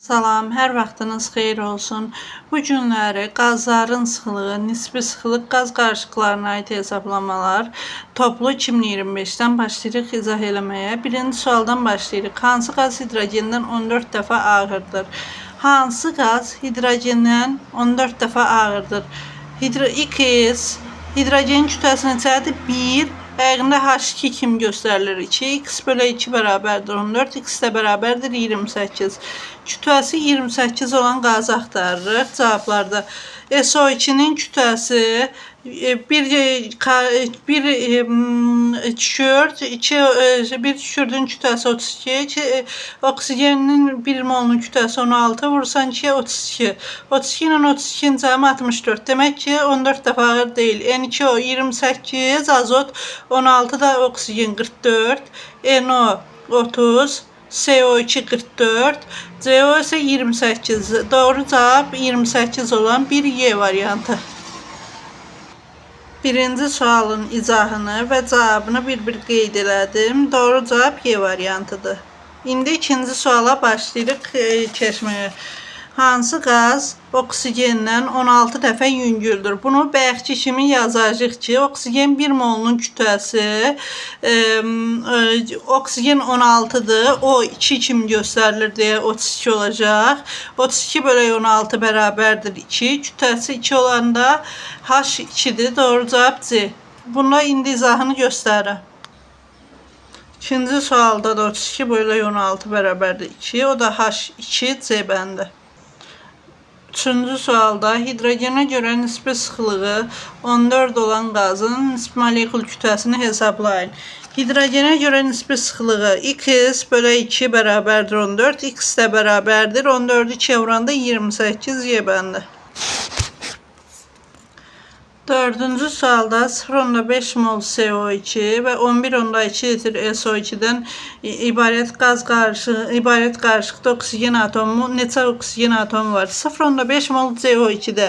Salam, hər vaxtınız xeyir olsun. Bu günləri qazların sıxlığı, nisbi sıxlıq qaz qarışıqlarına aid hesablamalar toplu 2025-dən başlayırıq izah eləməyə. Birinci sualdan başlayırıq. Hansı qaz hidrogendən 14 dəfə ağırdır? Hansı qaz hidrogendən 14 dəfə ağırdır? X hidrogenin kütləsinin neçədir? 1. Əgərində H2 kimi göstərilir 2. X bölü 2 bərabərdir 14. X də bərabərdir 28. Kütləsi 28 olan qazı axtarırıq. Cavablarda SO2-nin kütləsi 1 kükürdün kütləsi 32, oksigenin 1 molunun kütləsi 16, vursan 2'ye 32. 32 ilə 32'nin cəmi 64. Demək ki 14 dəfə ağır deyil. N2O 28, azot 16 da oksigen 44, NO 30, CO2 44, CO ise 28. Doğru cevap 28 olan bir Y variantı. Birinci sualın izahını və cavabını bir-bir qeyd elədim. Doğru cavab Y variantıdır. İndi ikinci suala başlayırıq keçməyə. Hansı qaz oksigendən 16 dəfə yüngüldür? Bunu bayaqki kimi yazacağıq ki, oksigen 1 molunun kütləsi oksigen 16'dır. O 2 kimi göstərilir deyə 32 olacaq. 32 bölü 16 bərabərdir 2. Kütləsi 2 olanda H2'dir. Doğru cavab C. Buna indi izahını göstərirəm. İkinci sualda da 32 bölü 16 bərabərdir 2. O da H2 C bəndi. Üçüncü sualda hidrogenə görə nisbi sıxlığı 14 olan qazın nisbi molekul kütləsini hesablayın. Hidrogenə görə nisbi sıxlığı X bölü 2 bərabərdir 14. X də bərabərdir 14'ü 2'ye vuranda 28 Y bəndi. Dördüncü sualda 0,5 mol CO2 və 11,2 litr SO2'dən ibarət qarışıqda oksigen atomu, neçə oksigen atomu var? 0,5 mol CO2'də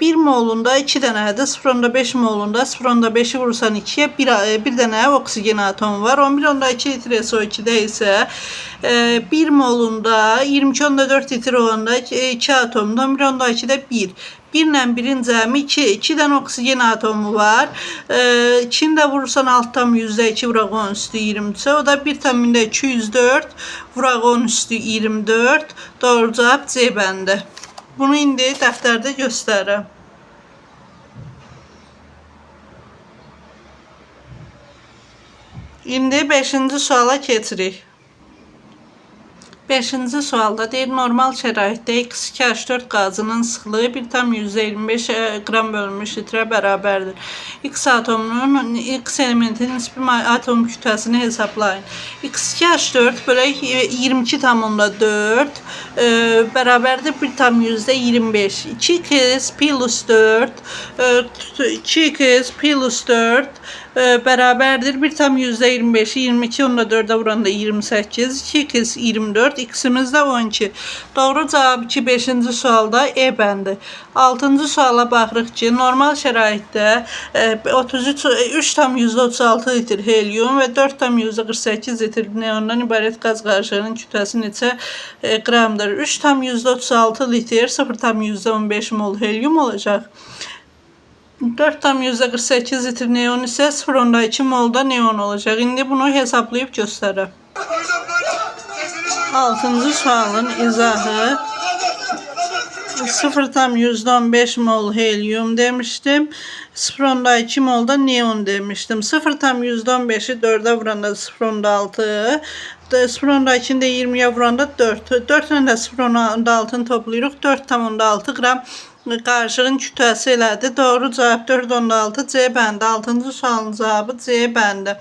1 molunda 2 dənədir. 0,5 molunda 0,5'i vursan 2'ye bir dənə oksigen atomu var. 11,2 litr SO2'də isə 1 molunda 22,4 litr olanda 2 atomda 11,2'də 1. 1 ilə 1'in cəmi 2. 2 dənə oksigen atomu var. 2'ni də vurursan altdan %2 vuraq 10 üstü 23. O da 1 təmində 204 vuraq 10 üstü 24. Doğru cavab C bəndi. Bunu indi dəftərdə göstərirəm. İndi 5-ci suala keçirik. 5-ci sualda deyir, normal şəraitdə X2H4 qazının sıxlığı 1,25 qram bölünmüş litrə bərabərdir. X atomunun X elementinin nisbi atom kütləsini hesablayın. X2H4 bölü 22,4 bərabərdir 1,25. 2x plus 4 2x plus 4 bərabərdir 1,25'i 22,4'e vuranda 28, 2x 24, x'imiz də 12. Doğru cavab 5-ci sualda E bəndi. 6-cı suala baxırıq ki, normal şəraitdə 3,36 litr helyum və 4,48 litr neondan ibarət qaz qarışığının kütləsi neçə qramdır? 3,36 litr 0,15 mol helyum olacaq. 4,48 litr neon ise 0,2 molda neon olacak. İndi bunu hesaplayıp göstereyim. 6. sualın izahı 0,15 mol helyum demiştim. 0,2 molda neon demiştim. 0,15'i 4'e vuranda 0,6. 0,2'ni de 20'ye vuranda 4. 4 ilə də 0,6'ını toplayırıq. 4,6 qram qarışığın kütləsi elədi. Doğru cavab 4,6 C bəndi. 6-cı sualın cavabı C bəndi.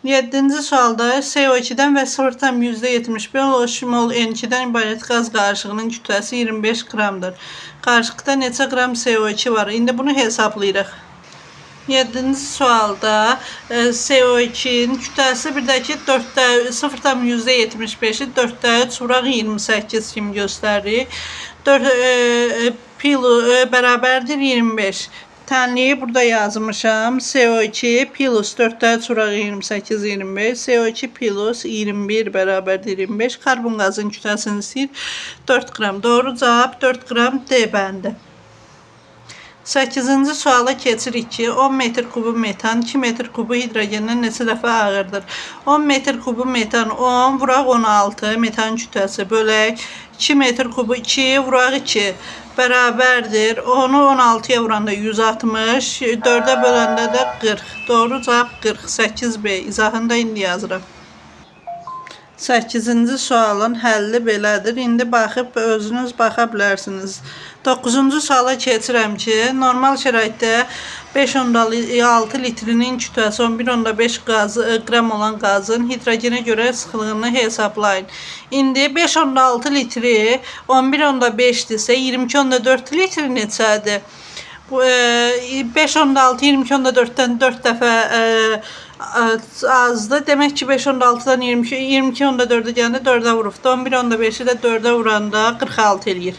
7-ci sualda CO2'dən və 0,75 mol N2'dən ibarət qaz qarışığının kütləsi 25 qramdır. Qarışıqda neçə qram CO2 var? İndi bunu hesablayırıq. 7-ci sualda CO2'nin kütləsi birdəki 0,75'i 4'də 3 vuraq 28 kimi göstəririk. 4 pil bərabərdir 25. Tənliyi burada yazmışam. CO2 plus 4'te çurağı 28, 25. CO2 plus 21 bərabər 25. Karbon qazın kütləsini istəyir. 4 qram. Doğru cavab 4 qram D bəndi. 8-ci suala keçirik ki, 10 metr kubu metan 2 metr kubu hidrogendən neçə dəfə ağırdır? 10 metr kubu metan 10, vuraq 16, metan kütləsi bölək 2 metr kubu 2, vuraq 2 bərabərdir. Onu 16-ya vuranda 160, 4-ə böləndə də 40. Doğru cavab 48B. İzahını da indi yazıram. 8-ci sualın həlli belədir. İndi baxıb özünüz baxa bilərsiniz. 9-cu suala keçirəm ki, normal şəraitdə 5,6 litrinin kütləsi 11,5 qram olan qazın hidrogenə görə sıxlığını hesablayın. İndi 5,6 litri 11,5-dirsə 22,4 litr neçədir? 5,6 22,4-dən 4 dəfə azdır. Demək ki 5,6-dan 22,4-ə gələndə 4-ə vurubdur. 11,5-i də 4-ə vuranda 46 eləyir.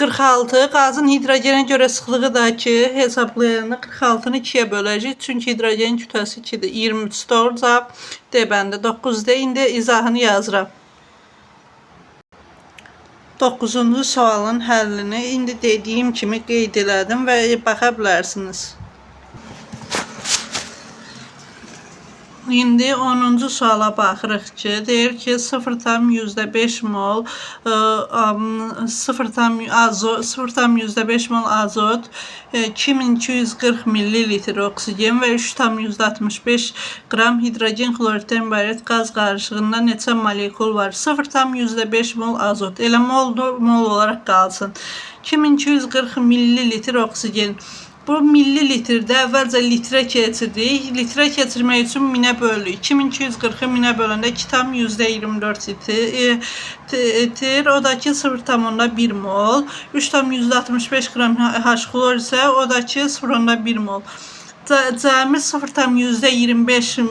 46 qazın hidrogenə görə sıxlığı da ki hesablayanda 46-nı 2-yə böləcək. Çünki hidrogenin kütləsi 2-dir. 23 doğru cavab D bəndə. 9-da indi izahını yazıram. 9-cu sualın həllini indi dediyim kimi qeyd elədim və baxa bilərsiniz. İndi 10-cu suala baxırıq ki, deyir ki 0,5 mol 0,5 mol azot, 2240 ml oksigen və 3,65 qram hidrogen xloriddən ibarət qaz qarışığında neçə molekul var? 0,5 mol azot. Elə mol olaraq qalsın. 2240 ml oksigen. Bu millilitrdə əvvəlcə litrə keçirdik. Litrə keçirmək üçün minə bölürük. 2240-ı minə böləndə 2,24 etir. O da ki 0,1 mol. 3,65 qram H-xlor isə o da ki 0,1 mol. Cəmi 0,25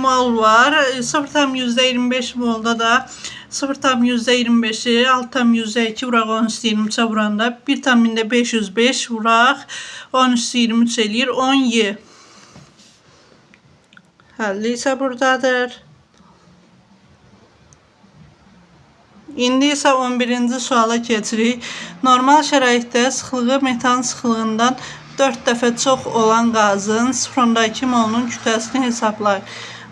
mol var. 0,25 molda da 0,25'i 6,2 vuraq 13,23'e vuranda 1,505 vuraq 13,23 eləyir 10Y. Həlli isə buradadır. İndi isə 11-ci suala keçirik. Normal şəraitdə sıxlığı metan sıxlığından 4 dəfə çox olan qazın 0,2 molunun kütləsini hesablayın.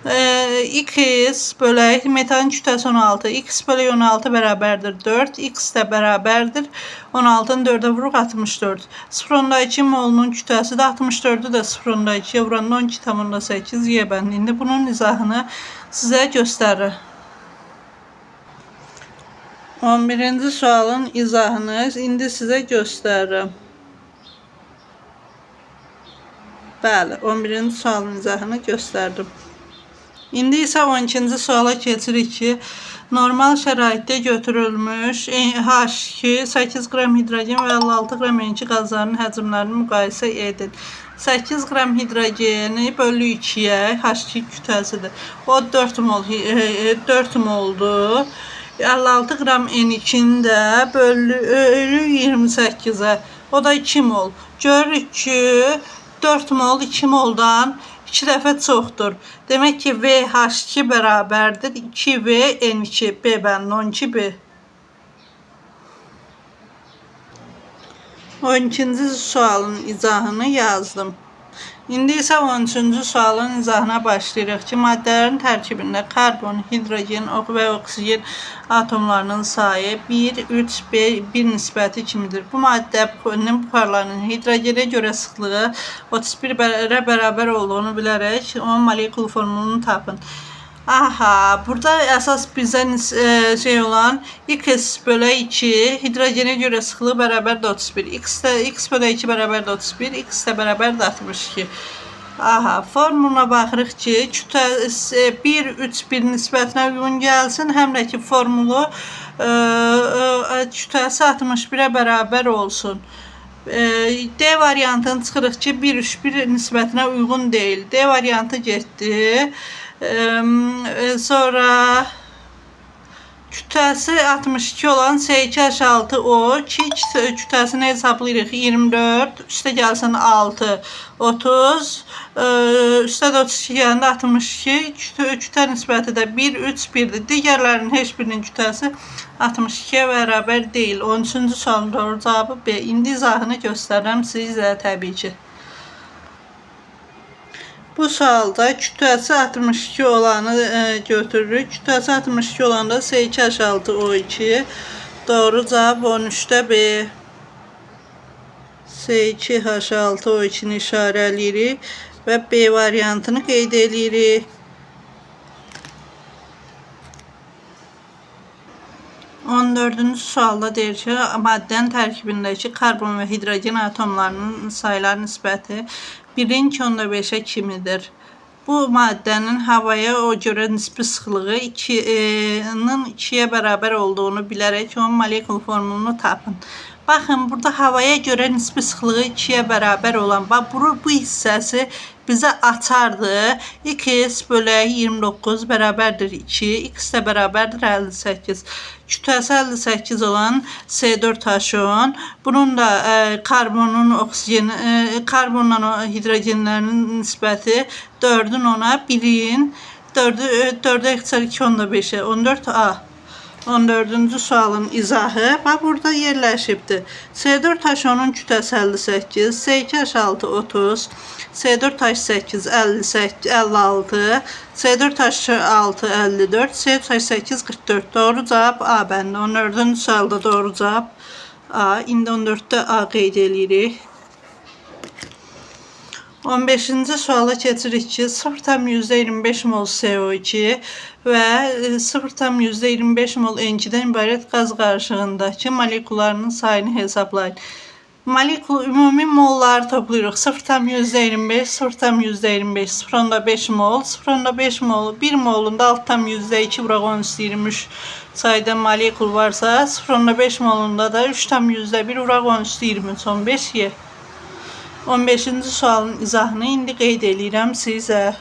X bölək metanın kütləsi 16. X bölək 16 bərabərdir 4. X də bərabərdir 16-nı 4-ə vuruq 64. 0,2 molunun kütləsi də 64-ü də 0,2-yə vuranda 12,8 Y bəndi. İndi bunun izahını sizə göstərir. 11-ci sualın izahını indi sizə göstərirəm. Bəli, 11-ci sualın izahını göstərdim. İndi isə 12-ci suala keçirik ki, normal şəraitdə götürülmüş H2, 8 qram hidrogen və 56 qram N2 qazlarının həcmlərini müqayisə edin. 8 qram hidrogeni bölü 2-yə H2 kütləsidir. O 4 moldur. 56 qram N2-ni də bölü 28-ə. O da 2 mol. Görürük ki, 4 mol 2 moldan 2 dəfə çoxdur. Demək ki, VH2 bərabərdir 2V N2. B bəndi 12B. 12-ci sualın izahını yazdım. İndi isə 13-cü sualın izahına başlayırıq ki, maddələrin tərkibində karbon, hidrogen və oksigen atomlarının sayı 1, 3, 1 nisbəti kimidir. Bu maddənin buxarlarının hidrogenə görə sıxlığı 31-ə bərabər olduğunu bilərək onun molekul formulunu tapın. Aha, burada əsas bizə olan X bölək 2, hidrogenə görə sıxlığı bərabərdir 31. X bölək 2 bərabərdir 31, X də bərabərdir 62. Aha, formuluna baxırıq ki, 1, 3, 1 nisbətinə uyğun gəlsin. Həm də ki, formulu kütləsi 61-ə bərabər olsun. D variantını çıxırıq ki, 1, 3, 1 nisbətinə uyğun deyil. D variantı getdi. Sonra Kütləsi 62 olan S2H6O2 kütləsini hesablayırıq 24, üstə gəlsin 6, 30, üstə də 32 gələndə 62, kütlə nisbəti də 1, 3, 1-dir. Digərlərinin heç birinin kütləsi 62-yə bərabər deyil. 13-cü sualın doğru cavabı B. İndi izahını göstərirəm sizə təbii ki. Bu sualda kütləsi 62 olanı götürürük. Kütləsi 62 olanda S2H6O2. Doğru cavab 13'də B. S2H6O2-ni işarələyirik və B variantını qeyd edirik. 14-cü sualda deyir ki, maddənin tərkibindəki karbon və hidrogen atomlarının sayıları nisbəti 1-in 2.5-ə kimidir. Bu maddənin havaya o görə nisbi sıxlığı 2-nin 2-yə bərabər olduğunu bilərək onun molekul formulunu tapın. Baxın, burada havaya görə nisbi sıxlığı 2-yə bərabər olan, bu hissəsi bizə açardı. X bölək 29 bərabərdir 2, X də bərabərdir 58. Kütləsi 58 olan S4H10, bunun da karbonla hidrogenlərinin nisbəti 4-ün 10-a, 1-in 4-ə xəsər 2.5-ə, 14A. 14-cü sualın izahı burada yerləşibdir. S4H10-un kütləsi 58, S2H6 30, S4H8 56, S4H6 54, S4H8 44. Doğru cavab A bəndə. 14-cü sualda doğru cavab A. İndi 14-də A qeyd edirik. 15-ci suala keçirik ki, 0,25 mol CO2 və 0,25 mol N2-dən ibarət qaz qarışığındakı molekullarının sayını hesablayın. Molekul ümumi molları toplayırıq. 0,25, 0,25, 0,5 mol, 0,5 mol, 1 molunda 6,2 vuraq 10^23 sayda molekul varsa, 0,5 molunda da 3,1 vuraq 10^23, 15 Y. 15-ci sualın izahını indi qeyd edirəm sizə.